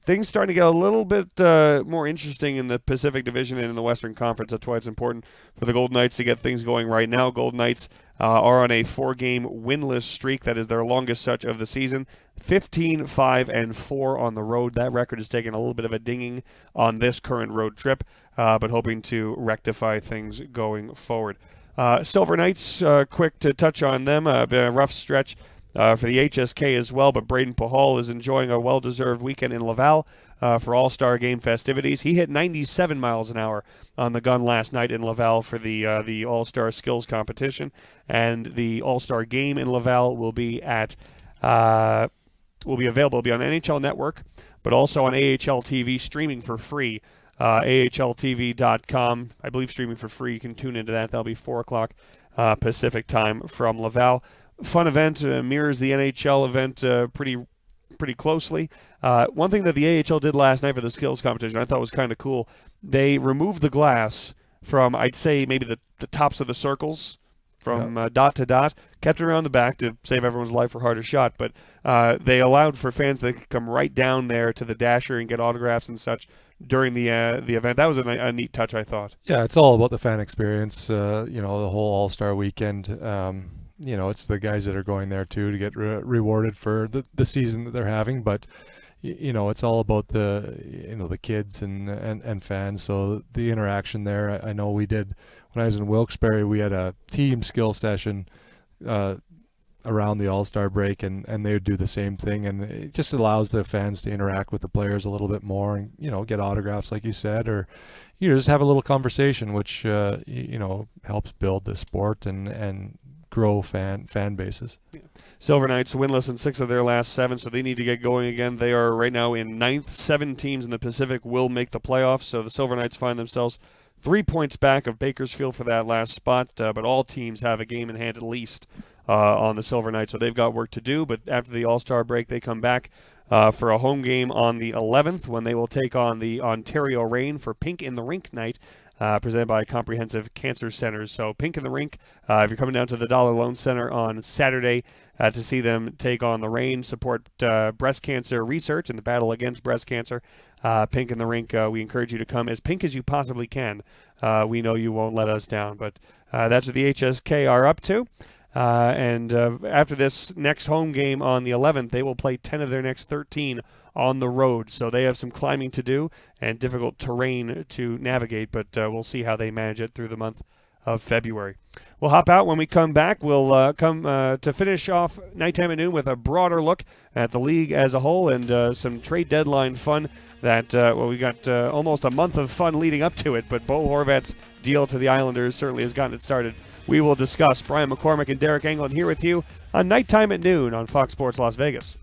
A: things starting to get a little bit more interesting in the Pacific Division and in the Western Conference. That's why it's important for the Golden Knights to get things going right now. Golden Knights are on a 4-game winless streak. That is their longest such of the season. 15-5-4 on the road. That record is taking a little bit of a dinging on this current road trip, but hoping to rectify things going forward. Silver Knights, quick to touch on them. Been a rough stretch for the HSK as well, but Braden Pahal is enjoying a well-deserved weekend in Laval for All-Star Game festivities. He hit 97 miles an hour on the gun last night in Laval for the All-Star Skills Competition, and the All-Star Game in Laval will be at will be available. It'll be on NHL Network, but also on AHL TV, streaming for free. AHLTV.com, I believe, streaming for free. You can tune into that. That'll be 4 o'clock Pacific time from Laval. Fun event, mirrors the NHL event pretty closely. One thing that the AHL did last night for the skills competition I thought was kind of cool. They removed the glass from, I'd say, maybe the tops of the circles from dot to dot, kept it around the back to save everyone's life for harder shot, but they allowed for fans that could come right down there to the dasher and get autographs and such during the event. That was a neat touch, I thought.
B: Yeah, it's all about the fan experience, the whole All-Star weekend. It's the guys that are going there too to get rewarded for the season that they're having, but it's all about the kids and fans. So the interaction there, I know we did when I was in Wilkes-Barre, we had a team skill session around the All-Star break, and they would do the same thing, and it just allows the fans to interact with the players a little bit more and get autographs like you said, or just have a little conversation, which helps build the sport and grow fan bases.
A: Yeah. Silver Knights winless in 6 of their last 7, so they need to get going again. They are right now in 9th. 7 teams in the Pacific will make the playoffs, so the Silver Knights find themselves 3 points back of Bakersfield for that last spot, but all teams have a game in hand at least on the Silver Knights, so they've got work to do. But after the All-Star break, they come back for a home game on the 11th when they will take on the Ontario Reign for Pink in the Rink night, presented by Comprehensive Cancer Centers. So Pink in the Rink, if you're coming down to the Dollar Loan Center on Saturday to see them take on the Reign, support breast cancer research and the battle against breast cancer. Pink in the Rink, we encourage you to come as pink as you possibly can. We know you won't let us down, but that's what the HSK are up to. And after this next home game on the 11th, they will play 10 of their next 13 on the road. So they have some climbing to do and difficult terrain to navigate, but we'll see how they manage it through the month of February. We'll hop out when we come back. We'll come to finish off Nighttime at Noon with a broader look at the league as a whole and some trade deadline fun that, we got almost a month of fun leading up to it, but Bo Horvat's deal to the Islanders certainly has gotten it started. We will discuss. Brian McCormack and Deryk Engelland here with you on Nighttime at Noon on Fox Sports Las Vegas.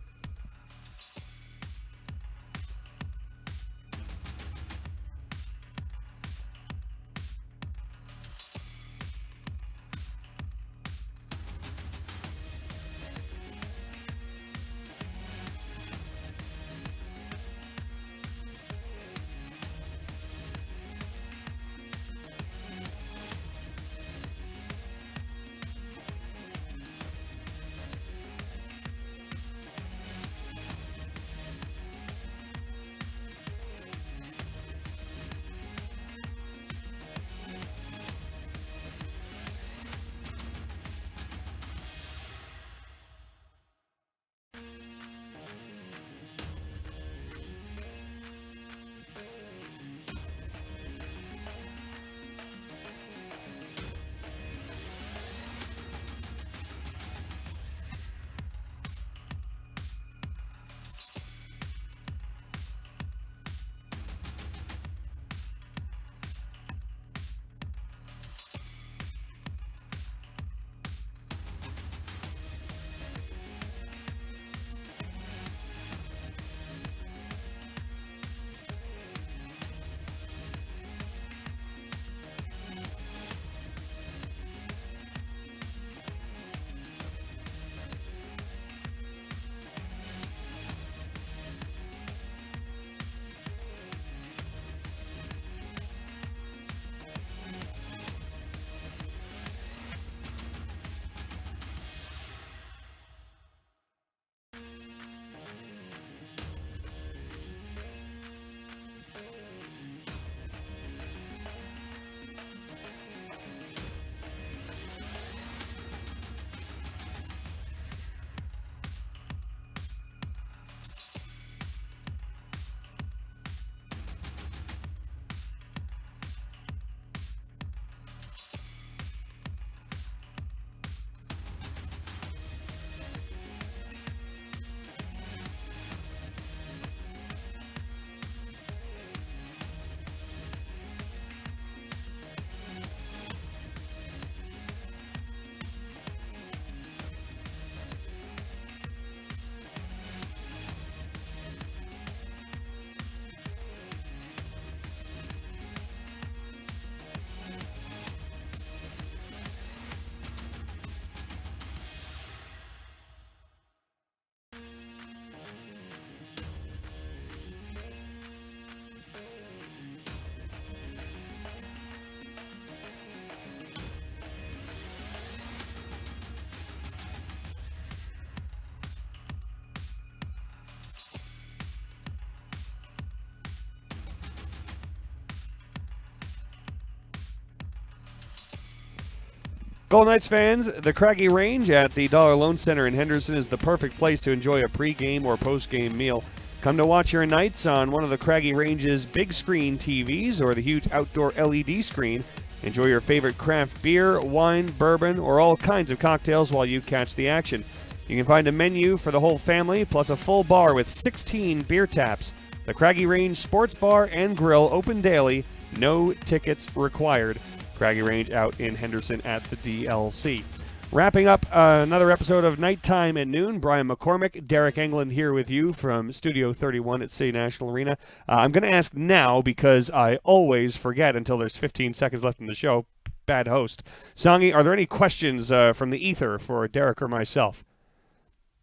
A: Golden Knights fans, the Craggy Range at the Dollar Loan Center in Henderson is the perfect place to enjoy a pre-game or post-game meal. Come to watch your Knights on one of the Craggy Range's big screen TVs or the huge outdoor LED screen. Enjoy your favorite craft beer, wine, bourbon, or all kinds of cocktails while you catch the action. You can find a menu for the whole family, plus a full bar with 16 beer taps. The Craggy Range Sports Bar and Grill open daily, no tickets required. Craggy Range out in Henderson at the DLC. Wrapping up another episode of Nighttime at Noon, Brian McCormack, Deryk Engelland here with you from Studio 31 at City National Arena. I'm going to ask now because I always forget until there's 15 seconds left in the show. Bad host. Songy, are there any questions from the ether for Deryk or myself?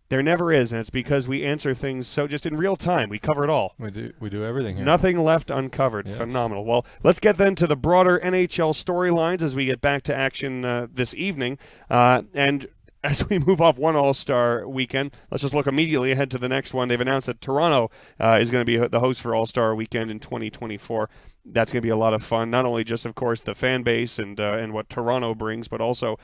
A: There never is, and it's because we answer things so just in real time. We cover it all.
B: We do everything here.
A: Nothing left uncovered.
B: Yes.
A: Phenomenal. Well, let's get then to the broader NHL storylines as we get back to action this evening. And as we move off one All-Star weekend, let's just look immediately ahead to the next one. They've announced that Toronto is going to be the host for All-Star weekend in 2024. That's going to be a lot of fun, not only just, of course, the fan base and what Toronto brings, but also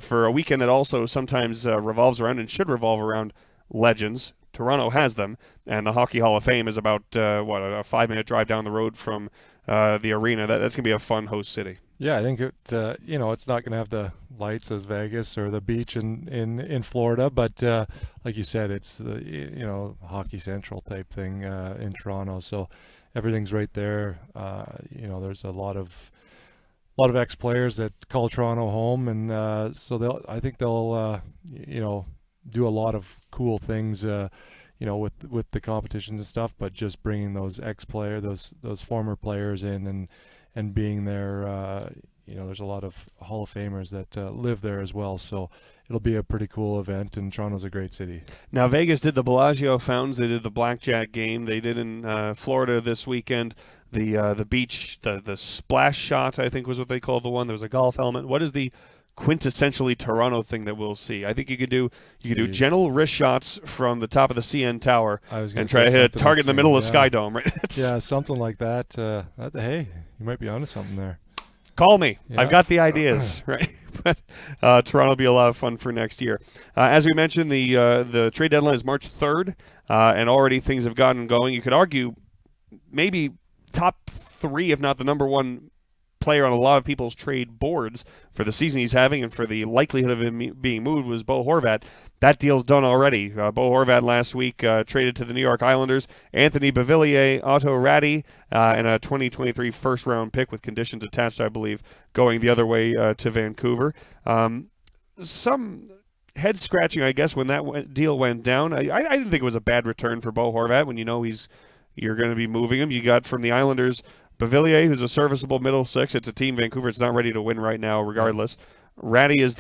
A: for a weekend that also sometimes revolves around and should revolve around legends. Toronto has them, and the Hockey Hall of Fame is about, a 5-minute drive down the road from the arena. That's going to be a fun host city.
B: Yeah, I think it's not going to have the lights of Vegas or the beach in Florida, but like you said, it's Hockey Central type thing in Toronto. So everything's right there. There's a lot of ex-players that call Toronto home, and so I think they'll do a lot of cool things. With the competitions and stuff, but just bringing those ex-players, those former players in and being there, there's a lot of Hall of Famers that live there as well. So it'll be a pretty cool event, and Toronto's a great city.
A: Now, Vegas did the Bellagio Fountains. They did the Blackjack game. They did in Florida this weekend the beach, the splash shot, I think was what they called the one. There was a golf element. What is the quintessentially Toronto thing that we'll see? I think you could do gentle wrist shots from the top of the CN Tower and try to hit a target in the middle of Sky Dome, right?
B: Yeah, something like that. Hey, you might be onto something there.
A: Call me.
B: Yeah.
A: I've got the ideas, right? But Toronto will be a lot of fun for next year. As we mentioned, the trade deadline is March 3rd, and already things have gotten going. You could argue maybe top 3, if not the number 1 player on a lot of people's trade boards for the season he's having and for the likelihood of him being moved was Bo Horvat. That deal's done already. Bo Horvat last week traded to the New York Islanders Anthony Beauvillier, Otto Ratti, and a 2023 first-round pick with conditions attached, I believe, going the other way to Vancouver. Some head-scratching, I guess, when that deal went down. I didn't think it was a bad return for Bo Horvat when you know you're going to be moving him. You got from the Islanders Beauvillier, who's a serviceable middle six. It's a team Vancouver's not ready to win right now, regardless. Ratti is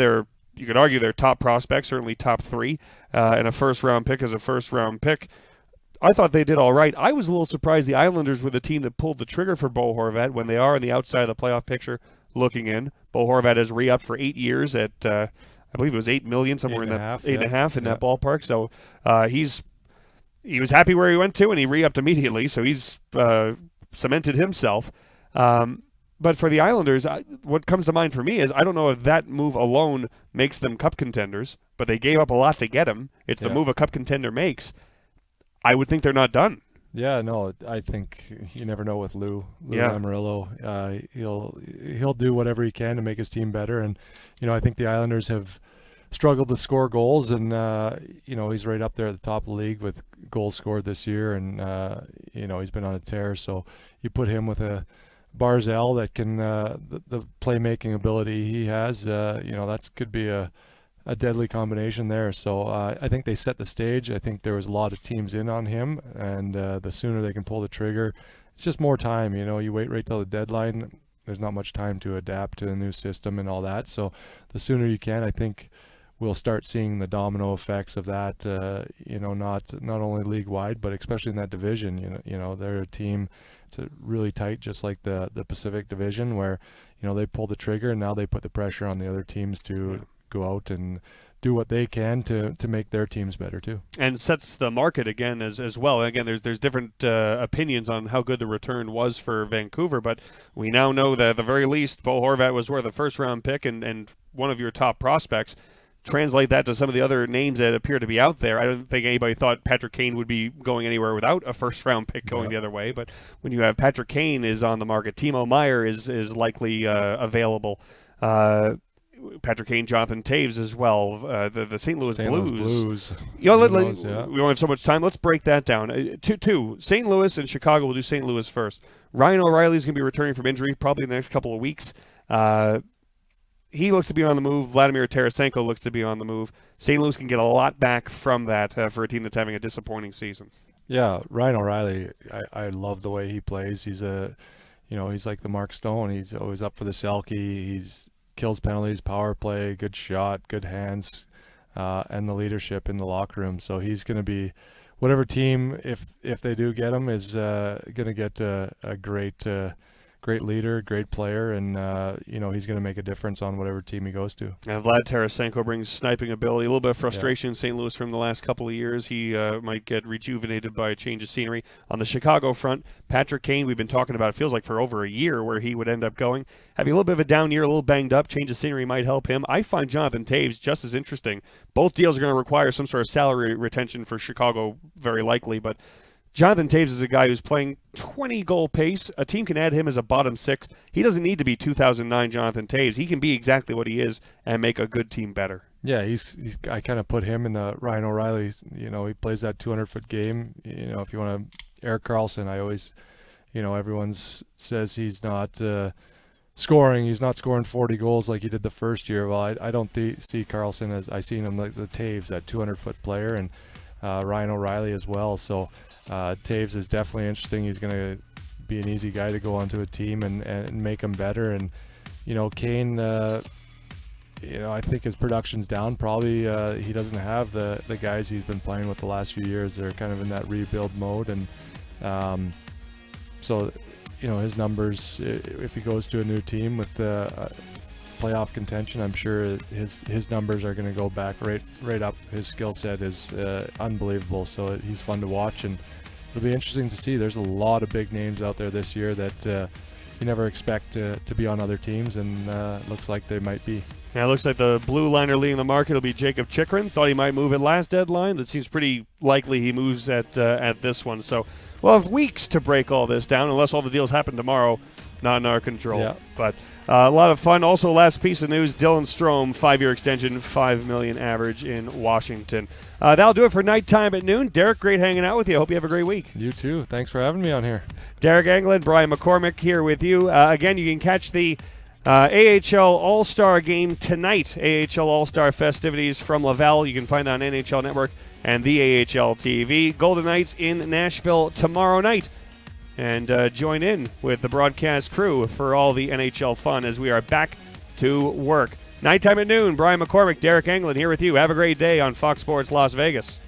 A: you could argue their top prospect, certainly top 3, and a first-round pick is a first-round pick. I thought they did all right. I was a little surprised the Islanders were the team that pulled the trigger for Bo Horvat when they are on the outside of the playoff picture looking in. Bo Horvat has re-upped for 8 years at, I believe it was $8 million, somewhere in that 8.5 in that ballpark. So he was happy where he went to, and he re-upped immediately. So he's cemented himself. But for the Islanders, what comes to mind for me is I don't know if that move alone makes them cup contenders, but they gave up a lot to get him. It's the move a cup contender makes. I would think they're not done.
B: Yeah, no, I think you never know with Lou Lamoriello. He'll do whatever he can to make his team better, and I think the Islanders have struggled to score goals, and he's right up there at the top of the league with goals scored this year, and he's been on a tear. So you put him with a Barzal that can the playmaking ability he has. That could be a deadly combination there. So I think they set the stage. I think there was a lot of teams in on him, and the sooner they can pull the trigger, it's just more time. You wait right till the deadline. There's not much time to adapt to the new system and all that. So the sooner you can, I think we'll start seeing the domino effects of that. Not only league wide, but especially in that division. They're a team. It's really tight, just like the Pacific Division, where they pull the trigger and now they put the pressure on the other teams to go out and do what they can to make their teams better too.
A: And sets the market again as well. Again, there's different opinions on how good the return was for Vancouver, but we now know that at the very least, Bo Horvat was worth a first-round pick and one of your top prospects. Translate that to some of the other names that appear to be out there. I don't think anybody thought Patrick Kane would be going anywhere without a first-round pick going the other way. But when you have Patrick Kane is on the market, Timo Meier is likely available. Patrick Kane, Jonathan Toews as well. The St. Louis Blues. We don't have so much time. Let's break that down. Two. St. Louis and Chicago. We'll do St. Louis first. Ryan O'Reilly's going to be returning from injury probably in the next couple of weeks. He looks to be on the move. Vladimir Tarasenko looks to be on the move. St. Louis can get a lot back from that for a team that's having a disappointing season.
B: Yeah, Ryan O'Reilly, I love the way he plays. He's he's like the Mark Stone. He's always up for the Selke. He's kills penalties, power play, good shot, good hands, and the leadership in the locker room. So he's going to be, whatever team, if they do get him, is going to get a great leader, great player, and he's going to make a difference on whatever team he goes to.
A: And Vlad Tarasenko brings sniping ability, a little bit of frustration in St. Louis from the last couple of years. He might get rejuvenated by a change of scenery. On the Chicago front, Patrick Kane, we've been talking about, it feels like for over a year where he would end up going. Having a little bit of a down year, a little banged up, change of scenery might help him. I find Jonathan Toews just as interesting. Both deals are going to require some sort of salary retention for Chicago, very likely, but Jonathan Toews is a guy who's playing 20-goal pace. A team can add him as a bottom six. He doesn't need to be 2009 Jonathan Toews. He can be exactly what he is and make a good team better.
B: Yeah, I kind of put him in the Ryan O'Reilly. He plays that 200-foot game. If you want to, Erik Karlsson, I always, everyone says he's not scoring. He's not scoring 40 goals like he did the first year. Well, I don't see Karlsson as, I seen him like the Toews, that 200-foot player, and Ryan O'Reilly as well. So Toews is definitely interesting. He's going to be an easy guy to go onto a team and make him better. And Kane, I think his production's down. Probably he doesn't have the guys he's been playing with the last few years. They're kind of in that rebuild mode, and so his numbers, if he goes to a new team with the playoff contention, I'm sure his numbers are going to go back right up. His skill set is unbelievable, so he's fun to watch, and it'll be interesting to see. There's a lot of big names out there this year that you never expect to be on other teams, and looks like they might be.
A: Yeah, it looks like the blue liner leading the market will be Jacob Chychrun. Thought he might move at last deadline. It seems pretty likely he moves at this one. So we'll have weeks to break all this down, unless all the deals happen tomorrow. Not in our control.
B: Yeah.
A: But a lot of fun. Also, last piece of news, Dylan Strome, 5-year extension, $5 million average in Washington. That'll do it for Nighttime at Noon. Deryk, great hanging out with you. I hope you have a great week.
B: You too. Thanks for having me on here.
A: Deryk Engelland, Brian McCormack here with you. Again, you can catch the AHL All-Star game tonight. AHL All-Star festivities from Laval. You can find that on NHL Network and the AHL TV. Golden Knights in Nashville tomorrow night. And join in with the broadcast crew for all the NHL fun as we are back to work. Nighttime at Noon, Brian McCormack, Deryk Engelland here with you. Have a great day on Fox Sports Las Vegas.